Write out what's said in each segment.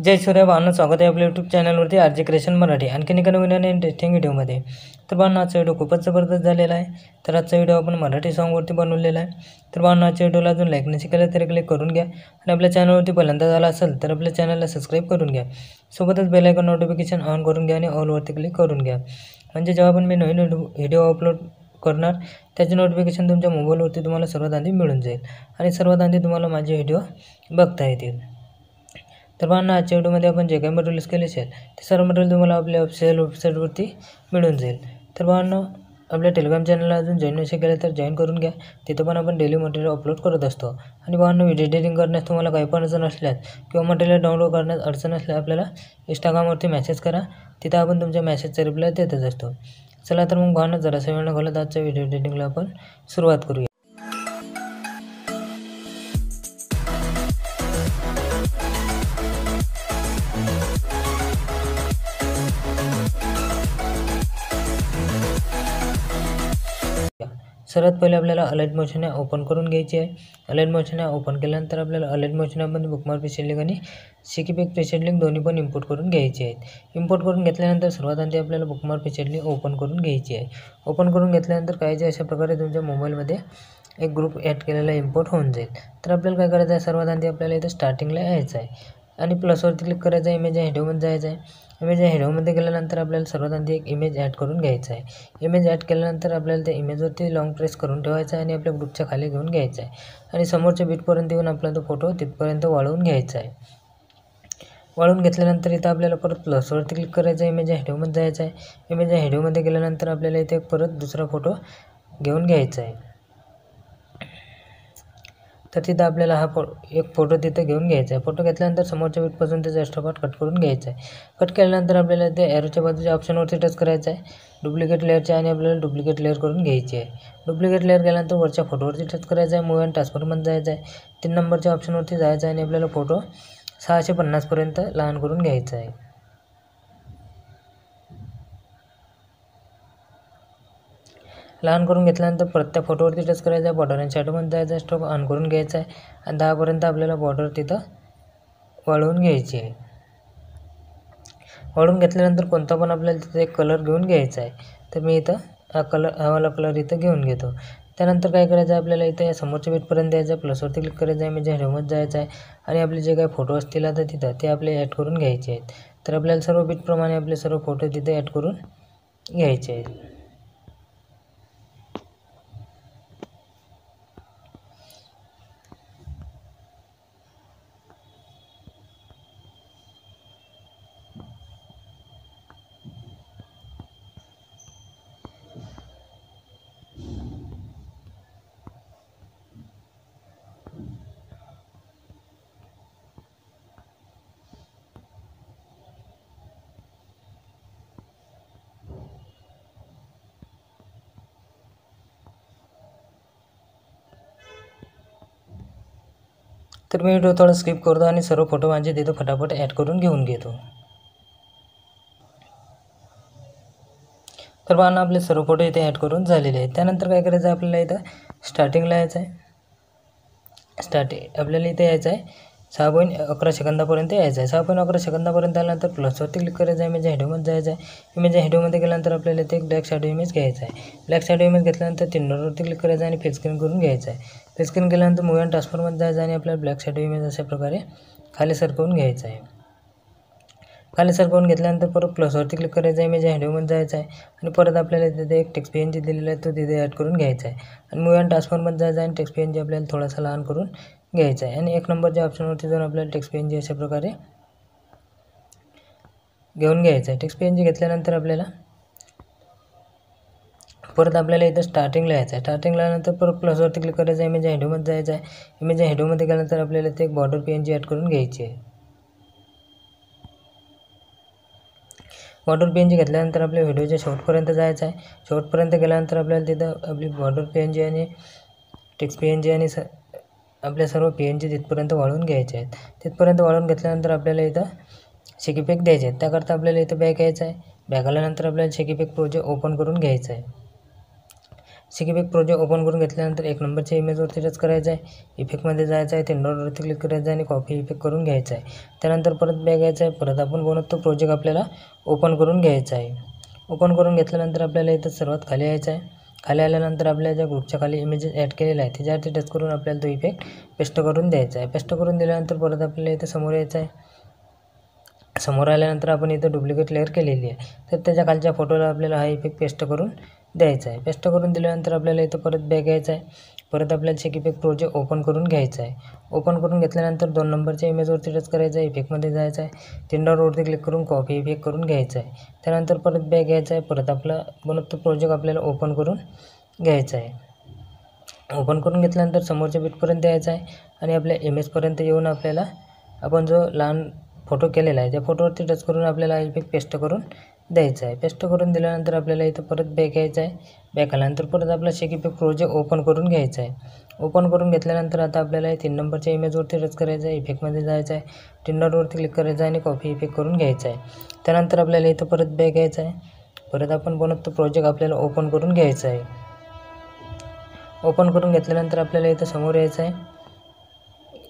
जय सूर्य भावांनो, स्वागत आहे आपल्या यूट्यूब चॅनलवरती आरजे क्रिएशन मराठी. आणखीन एका नवीन आणि इंटरेस्टिंग व्हिडिओमध्ये. तर भावांनो, आजचा व्हिडिओ खूपच जबरदस्त झालेला आहे. तर आजचा व्हिडिओ आपण मराठी सॉन्गवरती बनवलेला आहे. तर भावांनो, आजच्या व्हिडिओला अजून लाईक नसेल केलं तर क्लिक करून घ्या आणि आपल्या चॅनलवरती पहिल्यांदा झाला असेल तर आपल्या चॅनलला सबस्क्राईब करून घ्या. सोबतच बेल आयकॉन नोटिफिकेशन ऑन करून घ्या आणि ऑलवरती क्लिक करून घ्या. म्हणजे जेव्हा पण मी नवीन व्हिडिओ अपलोड करणार त्याचे नोटिफिकेशन तुमच्या मोबाईलवरती तुम्हाला सर्वात आधी मिळून जाईल आणि सर्वात आधी तुम्हाला माझे व्हिडिओ बघता येतील. तर भावांनो, आजच्या व्हिडिओमध्ये आपण जे काही मटेरियल यूज केले असेल ते सर्व मटेरियल तुम्हाला आपल्या ऑफिशियल वेबसाईटवरती मिळून जाईल. तर भावांनो, आपल्या टेलिग्राम चॅनलला अजून जॉईन नसेल केलं तर जॉईन करून घ्या. तिथं पण आपण डेली मटेरियल अपलोड करत असतो. आणि भावांनो, व्हिडिओ एडिटिंग करण्यास तुम्हाला काही पण अडचण असल्यास किंवा मटेरियल डाउनलोड करण्यास अडचण असल्यास आपल्याला इंस्टाग्रामवरती मेसेज करा. तिथं आपण तुमच्या मेसेजचा रिप्लाय देतच असतो. चला तर मग भावांनो, जरासा वेळ न घालवता आजच्या व्हिडिओ एडिटिंगला आपण सुरुवात करूया. सर्वात पहिले आपल्याला अलाइट मोशन ॲप ओपन करून घ्यायची आहे. अलाइट मोशन ॲप ओपन केल्यानंतर आपल्याला अलाइट मोशन ॲपमध्ये बुकमार्क प्रीसेट लिंक आणि शिकीपॅक प्रीसेट लिंक दोन्ही पण इम्पोर्ट करून घ्यायचे आहेत. इम्पोर्ट करून घेतल्यानंतर सर्वात आधी आपल्याला बुकमार्क प्रीसेट लिंक ओपन करून घ्यायची आहे. ओपन करून घेतल्यानंतर काही जे अशा प्रकारे तुमच्या मोबाईलमध्ये एक ग्रुप ॲड केलेला इम्पोर्ट होऊन जाईल. तर आपल्याला काय करायचं आहे, सर्वात आधी आपल्याला इथं स्टार्टिंगला यायचं आहे आणि प्लसवरती क्लिक करायचं आहे. इमेज हेडोमध्ये जायचं आहे. इमेज हेडोमध्ये गेल्यानंतर आपल्याला सर्वात आधी एक इमेज ॲड करून घ्यायचा आहे. इमेज ॲड केल्यानंतर आपल्याला त्या इमेजवरती लॉंग प्रेस करून ठेवायचा आहे आणि आपल्या ग्रुपच्या खाली घेऊन घ्यायचा आहे आणि समोरच्या बीटपर्यंत येऊन आपला तो फोटो तिथपर्यंत वाळवून घ्यायचा आहे. वाळून घेतल्यानंतर इथं आपल्याला परत प्लसवरती क्लिक करायचं आहे. इमेज हेडोमध्ये जायचं आहे. इमेज हेडोमध्ये गेल्यानंतर आपल्याला इथे परत दुसरा फोटो घेऊन घ्यायचा आहे. तर तिथं आपल्याला एक फोटो तिथं घेऊन घ्यायचा आहे. फोटो घेतल्यानंतर समोरच्या बीटपासून त्याचा एक्स्ट्रा पार्ट कट करून घ्यायचा आहे. कट केल्यानंतर आपल्याला ते एरोच्या बाजूच्या ऑप्शनवरती टच करायचं आहे. डुप्लिकेट लेअरच्या आणि आपल्याला डुप्लिकेट लेअर करून घ्यायची आहे. डुप्लिकेट लेअर केल्यानंतर वरच्या फोटोवरती टच करायचं आहे. मूव्ह अँड ट्रान्सफरमध्ये जायचं आहे. 3 नंबरच्या ऑप्शनवरती जायचं आहे आणि आपल्याला फोटो 650 पर्यंत लहान करून घ्यायचा आहे. लहान करून घेतल्यानंतर परत त्या फोटोवरती टच करायचं आहे. बॉर्डर आणि शॅडोमध्ये जायचं आहे. स्ट्रोक ऑन करून घ्यायचा आहे आणि 10 पर्यंत आपल्याला बॉर्डर तिथं वाळवून घ्यायची आहे. वाळून घेतल्यानंतर कोणता पण आपल्याला तिथं एक कलर घेऊन घ्यायचा आहे. तर मी इथं हा वाला कलर इथं घेऊन घेतो. त्यानंतर काय करायचं आहे, आपल्याला इथं या समोरच्या बीटपर्यंत यायचं आहे. प्लसवरती क्लिक करायचं आहे. म्हणजे हेडोमध्ये जायचं आहे आणि आपले जे काही फोटो असतील आता तिथं ते आपले ॲड करून घ्यायचे आहेत. तर आपल्याला सर्व बीटप्रमाणे आपले सर्व फोटो तिथे ॲड करून घ्यायचे आहेत. तर मी व्हिडिओ थोडा स्किप करतो आणि सर्व फोटो माझे तिथं फटाफट ॲड करून घेऊन घेतो. तर भावांनो, आपले सर्व फोटो इथे ॲड करून झालेले आहेत. त्यानंतर काय करायचं आहे, आपल्याला इथं स्टार्टिंगला यायचं आहे. आपल्याला इथे यायचं आहे 6.11 सेकंदापर्यंत यायचं आहे. 6.11 सेकंदापर्यंत आल्यानंतर प्लसवरती क्लिक करायचं आहे. इमेज हेडोमध्ये जायचं आहे. इमेज हेडोमध्ये गेल्यानंतर आपल्याला इथे एक ब्लॅक शॅडो इमेज घ्यायचा आहे. ब्लॅक शॅडो इमेज घेतल्यानंतर 3 डॉटवरती क्लिक करायचं आहे आणि फिल स्क्रीन करून घ्यायचं आहे. फिल स्क्रीन केल्यानंतर मूव्ह अँड ट्रान्सफरमध्ये जायचं आणि आपल्याला ब्लॅक शॅडो इमेज अशा प्रकारे खाली सरकवून घ्यायचं आहे. खाली सरकवून घेतल्यानंतर परत प्लसवरती क्लिक करायचं आहे. इमेज हेडोमध्ये जायचं आहे आणि परत आपल्याला तिथे एक टेक्स्ट PNG दिलेला आहे, तो तिथे ॲड करून घ्यायचा आहे आणि मूव्ह अँड ट्रान्सफरमध्ये जायचं आहे आणि टेक्स्ट PNG आपल्याला थोडासा लहान करून घ्यायचा आहे आणि 1 नंबरच्या ऑप्शनवरती जाऊन आपल्याला टेक्स्ट PNG अशा प्रकारे घेऊन घ्यायचं आहे. टेक्स्ट PNG घेतल्यानंतर आपल्याला परत आपल्याला इथं स्टार्टिंगला यायचं आहे. स्टार्टिंगला आल्यानंतर परत प्लसवरती क्लिक करायचं आहे. इमेज हेडोमध्ये जायचं आहे. इमेज हेडोमध्ये गेल्यानंतर आपल्याला इथे एक बॉर्डर PNG ॲड करून घ्यायची आहे. बॉर्डर PNG घेतल्यानंतर आपल्या व्हिडिओच्या शेवटपर्यंत जायचं आहे. शेवटपर्यंत गेल्यानंतर आपल्याला तिथं आपली बॉर्डर PNG आणि टेक्स्ट PNG आणि आपल्या सर्व PNG तिथपर्यंत वाळवून घ्यायचे आहेत. तिथपर्यंत वाळवून घेतल्यानंतर आपल्याला इथं शिकीपॅक द्यायचे आहेत. त्याकरता आपल्याला इथं बॅक यायचं आहे. बॅक आल्यानंतर आपल्याला शिकीपॅक प्रोजेक्ट ओपन करून घ्यायचं आहे. इफेक्ट प्रोजेक्ट ओपन करून घेतल्यानंतर 1 नंबरच्या इमेजवरती टच करायचं आहे. इफेक्टमध्ये जायचं आहे, 3 डॉटवरती क्लिक करायचं आहे आणि कॉपी इफेक्ट करून घ्यायचा आहे. त्यानंतर परत बॅक यायचं आहे. परत आपण बनवतो प्रोजेक्ट आपल्याला ओपन करून घ्यायचा आहे. ओपन करून घेतल्यानंतर आपल्याला इथं सर्वात खाली यायचं आहे. खाली आल्यानंतर आपल्या ज्या ग्रुपच्या खाली इमेजेस ॲड केलेला आहे त्याच्यावरती टच करून आपल्याला तो इफेक्ट पेस्ट करून द्यायचा आहे. पेस्ट करून दिल्यानंतर परत आपल्याला इथं समोर यायचं आहे. समोर आल्यानंतर आपण इथं डुप्लिकेट लेअर केलेली आहे, तर त्याच्या खालच्या फोटोला आपल्याला हा इफेक्ट पेस्ट करून द्यायचा आहे. पेस्ट करून दिल्यानंतर आपल्याला इथं परत बॅक यायचं आहे. परत आपल्याला शेक इफेक्ट प्रोजेक्ट ओपन करून घ्यायचा आहे. ओपन करून घेतल्यानंतर 2 नंबरच्या इमेजवरती टच करायचं आहे. इफेक्टमध्ये जायचं आहे, 3 डॉटवरती क्लिक करून कॉपी इफेक्ट करून घ्यायचा आहे. त्यानंतर परत बॅक यायचं आहे. परत आपला बनवतो प्रोजेक्ट आपल्याला ओपन करून घ्यायचा आहे. ओपन करून घेतल्यानंतर समोरच्या बिटपर्यंत यायचं आहे आणि आपल्या इमेजपर्यंत येऊन आपल्याला आपण जो लहान फोटो केलेला आहे त्या फोटोवरती टच करून आपल्याला इफेक्ट पेस्ट करून द्यायचा आहे. पेस्ट करून दिल्यानंतर आपल्याला इथं परत बॅक यायचं आहे. बॅक आल्यानंतर परत आपला शेक इफेक्ट प्रोजेक्ट ओपन करून घ्यायचा आहे. ओपन करून घेतल्यानंतर आता आपल्याला 3 नंबरच्या इमेजवरती टच करायचं आहे. इफेक्टमध्ये जायचं आहे, 3 डॉटवरती क्लिक करायचं आहे आणि कॉपी इफेक्ट करून घ्यायचा आहे. त्यानंतर आपल्याला इथं परत बॅक यायचं आहे. परत आपण बनवतो प्रोजेक्ट आपल्याला ओपन करून घ्यायचा आहे. ओपन करून घेतल्यानंतर आपल्याला इथं समोर यायचं आहे.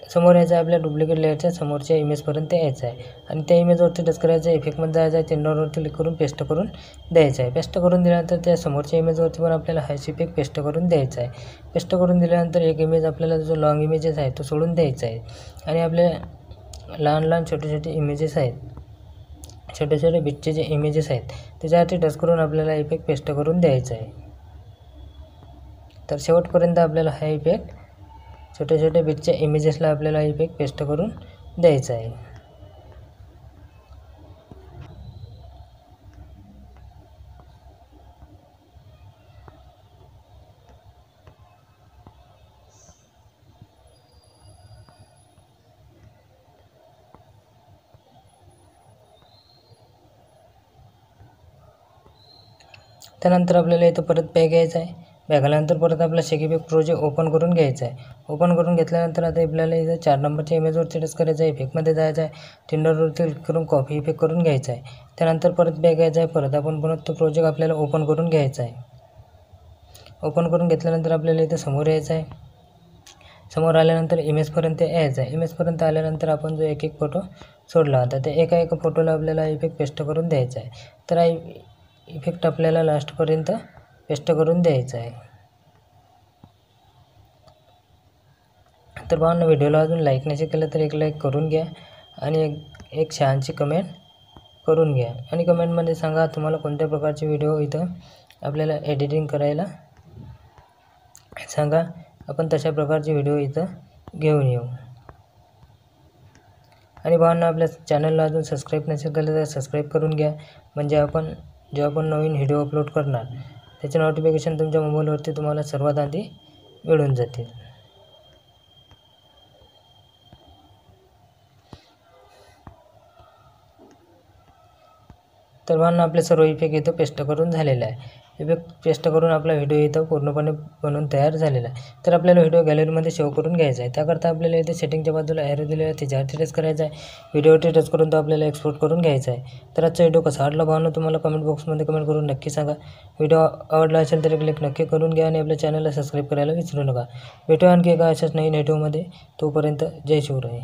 समोर यायचं आहे आपल्या डुप्लिकेट लेअरच्या समोरच्या इमेजपर्यंत यायचं आहे आणि त्या इमेजवरती टच करायचं आहे. इफेक्टमध्ये जायचं आहे, 3 डॉटवरती क्लिक करून पेस्ट करून द्यायचं आहे. पेस्ट करून दिल्यानंतर त्या समोरच्या इमेजवरती पण आपल्याला हाच इफेक्ट पेस्ट करून द्यायचा आहे. पेस्ट करून दिल्यानंतर एक इमेज आपल्याला जो लॉंग इमेजेस आहे तो सोडून द्यायचा आहे आणि आपले लहान लहान छोटे छोटे इमेजेस आहेत, छोटे छोटे बिटचे जे इमेजेस आहेत त्याच्यावरती टच करून आपल्याला इफेक्ट पेस्ट करून द्यायचा आहे. तर शेवटपर्यंत आपल्याला हा इफेक्ट छोटे छोटे बिटच्या इमेजेसला आपल्याला इफेक्ट पेस्ट करून द्यायचा आहे. त्यानंतर आपल्याला इथं परत बॅक यायचं आहे. बॅक आल्यानंतर परत आपला शेक इफेक्ट प्रोजेक्ट ओपन करून घ्यायचा आहे. ओपन करून घेतल्यानंतर आता आपल्याला इथं 4 नंबरच्या इमेजवरती टच करायचं आहे. इफेक्टमध्ये जायचं आहे, 3 डॉटवरती क्लिक करून कॉपी इफेक्ट करून घ्यायचा आहे. त्यानंतर परत बॅक यायचं आहे. परत आपण बनवतो प्रोजेक्ट आपल्याला ओपन करून घ्यायचा आहे. ओपन करून घेतल्यानंतर आपल्याला इथं समोर यायचं आहे. समोर आल्यानंतर इमेजपर्यंत यायचं आहे. इमेजपर्यंत आल्यानंतर आपण जो एक फोटो सोडला होता त्या एका फोटोला आपल्याला इफेक्ट पेस्ट करून द्यायचा आहे. तर हा इफेक्ट आपल्याला लास्टपर्यंत पेस्ट करून द्यायचा आहे. तर भावांनो, व्हिडिओला अजून लाईक नसेल केलं तर एक लाईक करून घ्या आणि एक छानशी कमेंट करून घ्या आणि कमेंटमध्ये सांगा तुम्हाला कोणत्या प्रकारचे व्हिडिओ इथं आपल्याला एडिटिंग करायला सांगा. आपण तशा प्रकारचे व्हिडिओ इथं घेऊन येऊ. आणि भावांनो, आपल्या चॅनलला अजून सबस्क्राईब नसेल केलं तर सबस्क्राईब करून घ्या, म्हणजे आपण नवीन व्हिडिओ अपलोड करणार त्याचे नोटिफिकेशन तुमच्या मोबाईलवरती तुम्हाला सर्वात आधी मिळून जातील. तर भावांनो, आपले सर्व इफेक्ट इथं पेस्ट करून झालेला आहे. इफेक्ट पेस्ट करून आपला व्हिडिओ इथं पूर्णपणे बनवून तयार झालेला आहे. तर आपल्याला व्हिडिओ गॅलरीमध्ये सेव्ह करून घ्यायचा आहे. त्याकरता आपल्याला इथे सेटिंगच्या बाजूला ॲरो दिलेला आहे, त्याच्यावरती टच करायचा आहे. व्हिडिओवरती टच करून तो आपल्याला एक्सपोर्ट करून घ्यायचा आहे. तर आजचा व्हिडिओ कसा वाटला भावांनो तुम्हाला कमेंट बॉक्समध्ये कमेंट करून नक्की सांगा. व्हिडिओ आवडला असेल तर क्लिक नक्की करून घ्या आणि आपल्या चॅनलला सबस्क्राईब करायला विसरू नका. भेटूया आणखी एका अशाच नवीन व्हिडिओमध्ये. तोपर्यंत जय शिवराय.